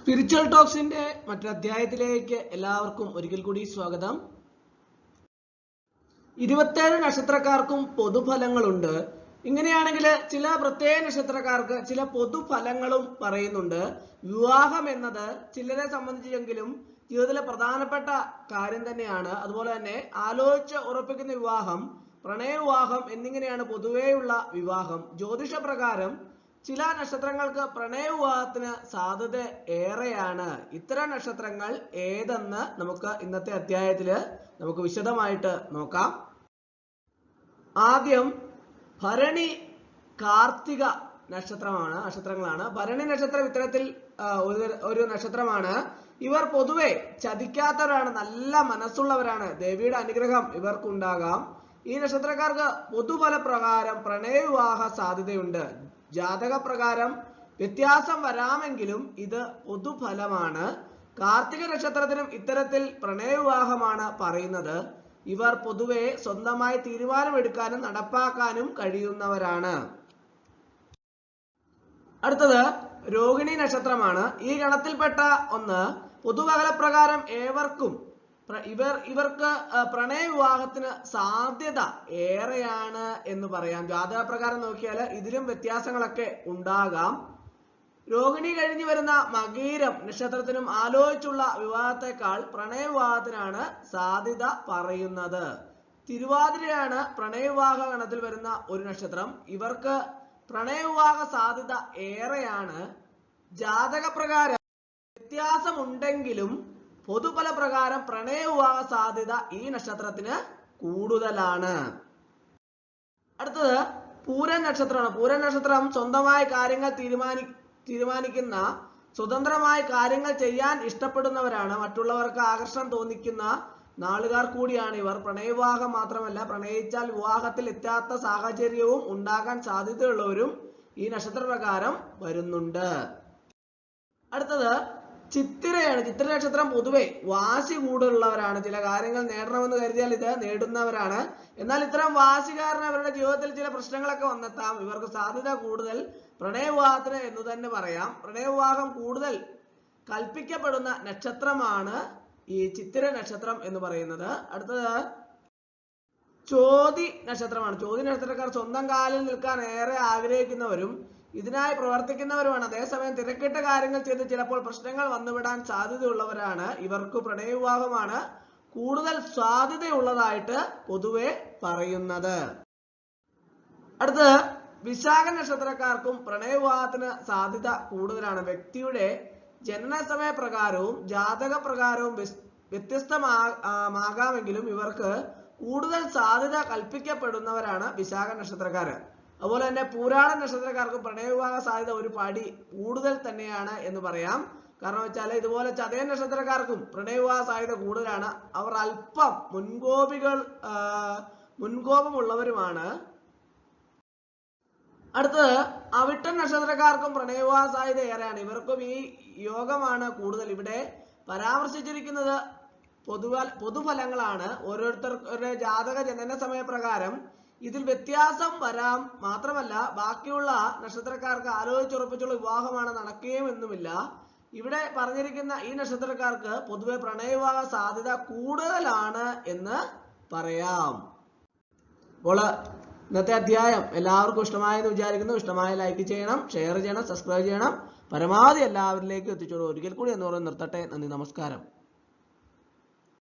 Spiritual ടോക്സിന്റെ മറ്റൊരു അധ്യായത്തിലേക്ക് എല്ലാവർക്കും ഒരിക്കൽ കൂടി സ്വാഗതം. 27 നക്ഷത്രക്കാർക്കും പൊതുഫലങ്ങളുണ്ട്. ഇങ്ങനെയാണെങ്കിൽ ചില പ്രത്യേക നക്ഷത്രക്കാർക്ക് ചില പൊതുഫലങ്ങളും പറയുന്നുണ്ട്. വിവാഹം എന്നത് ചിലരെ സംബന്ധിച്ചെങ്കിലും ജീവിതത്തിലെ പ്രധാനപ്പെട്ട കാര്യം തന്നെയാണ്. അതുപോലെ തന്നെ ആലോചിച്ച് ഉറപ്പിക്കുന്ന വിവാഹം, പ്രണയവിവാഹം എന്നിങ്ങനെയാണ് പൊതുവെയുള്ള വിവാഹം. ജ്യോതിഷപ്രകാരം ചില നക്ഷത്രങ്ങൾക്ക് പ്രണയവിവാഹത്തിന് സാധ്യത ഏറെയാണ്. ഇത്തരം നക്ഷത്രങ്ങൾ ഏതെന്ന് നമുക്ക് ഇന്നത്തെ അധ്യായത്തില് നമുക്ക് വിശദമായിട്ട് നോക്കാം. ആദ്യം ഭരണി, കാർത്തിക നക്ഷത്രങ്ങളാണ്. ഭരണി നക്ഷത്രം ഇത്തരത്തിൽ ഒരു നക്ഷത്രമാണ്. ഇവർ പൊതുവെ ചതിക്കാത്തവരാണ്, നല്ല മനസ്സുള്ളവരാണ്. ദേവിയുടെ അനുഗ്രഹം ഇവർക്കുണ്ടാകാം. ഈ നക്ഷത്രക്കാർക്ക് പൊതുഫലപ്രകാരം പ്രണയവിവാഹ സാധ്യതയുണ്ട്. ജാതകപ്രകാരം വ്യത്യാസം വരാമെങ്കിലും ഇത് പൊതുഫലമാണ്. കാർത്തിക നക്ഷത്രത്തിനും ഇത്തരത്തിൽ പ്രണയവിവാഹമാണ് പറയുന്നത്. ഇവർ പൊതുവെ സ്വന്തമായി തീരുമാനമെടുക്കാനും നടപ്പാക്കാനും കഴിയുന്നവരാണ്. അടുത്തത് രോഹിണി നക്ഷത്രമാണ്. ഈ ഗണത്തിൽപ്പെട്ട ഒന്ന്. പൊതുഫലപ്രകാരം ഏവർക്കും ഇവർക്ക് പ്രണയവിവാഹത്തിന് സാധ്യത ഏറെയാണ് എന്ന് പറയാം. ജാതകപ്രകാരം നോക്കിയാൽ ഇതിലും വ്യത്യാസങ്ങളൊക്കെ ഉണ്ടാകാം. രോഹിണി കഴിഞ്ഞു വരുന്ന മകീരം നക്ഷത്രത്തിനും ആലോചിച്ചുള്ള വിവാഹത്തെക്കാൾ പ്രണയവിവാഹത്തിനാണ് സാധ്യത പറയുന്നത്. തിരുവാതിരയാണ് പ്രണയവിവാഹ ഗണത്തിൽ വരുന്ന ഒരു നക്ഷത്രം. ഇവർക്ക് പ്രണയവിവാഹ സാധ്യത ഏറെയാണ്. ജാതകപ്രകാരം വ്യത്യാസമുണ്ടെങ്കിലും പൊതുഫലപ്രകാരം പ്രണയവിവാഹ സാധ്യത ഈ നക്ഷത്രത്തിന് കൂടുതലാണ്. അടുത്തത് പൂരം നക്ഷത്രമാണ്. പൂരം നക്ഷത്രം സ്വന്തമായി കാര്യങ്ങൾ തീരുമാനിക്കുന്ന, സ്വതന്ത്രമായി കാര്യങ്ങൾ ചെയ്യാൻ ഇഷ്ടപ്പെടുന്നവരാണ്. മറ്റുള്ളവർക്ക് ആകർഷണം തോന്നിക്കുന്ന നാളുകാർ കൂടിയാണ് ഇവർ. പ്രണയവിവാഹം മാത്രമല്ല, പ്രണയിച്ചാൽ വിവാഹത്തിൽ എത്താത്ത സാഹചര്യവും ഉണ്ടാകാൻ സാധ്യതയുള്ളവരും ഈ നക്ഷത്രപ്രകാരം വരുന്നുണ്ട്. അടുത്തത് ചിത്തിരയാണ്. ചിത്തിര നക്ഷത്രം പൊതുവെ വാശി കൂടുതലുള്ളവരാണ്. ചില കാര്യങ്ങൾ നേടണമെന്ന് കരുതിയാൽ ഇത് നേടുന്നവരാണ്. എന്നാൽ ഇത്തരം വാശി കാരണം അവരുടെ ജീവിതത്തിൽ ചില പ്രശ്നങ്ങളൊക്കെ വന്നെത്താം. ഇവർക്ക് സാധ്യത കൂടുതൽ പ്രണയവിവാഹത്തിന് എന്ന് തന്നെ പറയാം. പ്രണയവിവാഹം കൂടുതൽ കൽപ്പിക്കപ്പെടുന്ന നക്ഷത്രമാണ് ഈ ചിത്തിര നക്ഷത്രം എന്ന് പറയുന്നത്. അടുത്തത് ചോതി നക്ഷത്രമാണ്. ചോതി നക്ഷത്രക്കാർ സ്വന്തം കാലിൽ നിൽക്കാൻ ഏറെ ആഗ്രഹിക്കുന്നവരും ഇതിനായി പ്രവർത്തിക്കുന്നവരുമാണ്. അതേസമയം തിരക്കിട്ട കാര്യങ്ങൾ ചെയ്ത് ചിലപ്പോൾ പ്രശ്നങ്ങൾ വന്നുവിടാൻ സാധ്യതയുള്ളവരാണ്. ഇവർക്ക് പ്രണയവിവാഹമാണ് കൂടുതൽ സാധ്യതയുള്ളതായിട്ട് പൊതുവെ പറയുന്നത്. അടുത്തത് വിശാഖ നക്ഷത്രക്കാർക്കും പ്രണയവിവാഹത്തിന് സാധ്യത കൂടുതലാണ്. വ്യക്തിയുടെ ജനനസമയ പ്രകാരവും ജാതകപ്രകാരവും വ്യത്യസ്തമാകാമെങ്കിലും ഇവർക്ക് കൂടുതൽ സാധ്യത കൽപ്പിക്കപ്പെടുന്നവരാണ് വിശാഖ നക്ഷത്രക്കാര്. അതുപോലെ തന്നെ പൂരാട നക്ഷത്രക്കാർക്ക് പ്രണയവിവാഹ സാധ്യത ഒരു പടി കൂടുതൽ തന്നെയാണ് എന്ന് പറയാം. കാരണം വെച്ചാൽ ഇതുപോലെ ചതയ നക്ഷത്രക്കാർക്കും പ്രണയവിവാഹ സാധ്യത കൂടുതലാണ്. അവർ അല്പം മുൻകോപമുള്ളവരുമാണ്. അടുത്തത് അവിട്ട നക്ഷത്രക്കാർക്കും പ്രണയവിവാഹ സാധ്യത ഏറെയാണ്. ഇവർക്കും ഈ യോഗമാണ് കൂടുതൽ. ഇവിടെ പരാമർശിച്ചിരിക്കുന്നത് പൊതുഫലങ്ങളാണ്. ഓരോരുത്തരുടെ ജാതക ജനന സമയപ്രകാരം ഇതിൽ വ്യത്യാസം വരാം. മാത്രമല്ല ബാക്കിയുള്ള നക്ഷത്രക്കാർക്ക് ആലോചിച്ചുറപ്പിച്ചുള്ള വിവാഹമാണ് നടക്കുകയും എന്നുമില്ല. ഇവിടെ പറഞ്ഞിരിക്കുന്ന ഈ നക്ഷത്രക്കാർക്ക് പൊതുവെ പ്രണയവിവാഹ സാധ്യത കൂടുതലാണ് എന്ന് പറയാം. അപ്പോൾ ഇന്നത്തെ അധ്യായം എല്ലാവർക്കും ഇഷ്ടമായെന്ന് വിചാരിക്കുന്നു. ഇഷ്ടമായ ലൈക്ക് ചെയ്യണം, ഷെയർ ചെയ്യണം, സബ്സ്ക്രൈബ് ചെയ്യണം. പരമാവധി എല്ലാവരിലേക്കും എത്തിച്ചോളൂ. ഒരിക്കൽ കൂടി എന്ന് പറഞ്ഞ് നിർത്തട്ടെ. നന്ദി, നമസ്കാരം.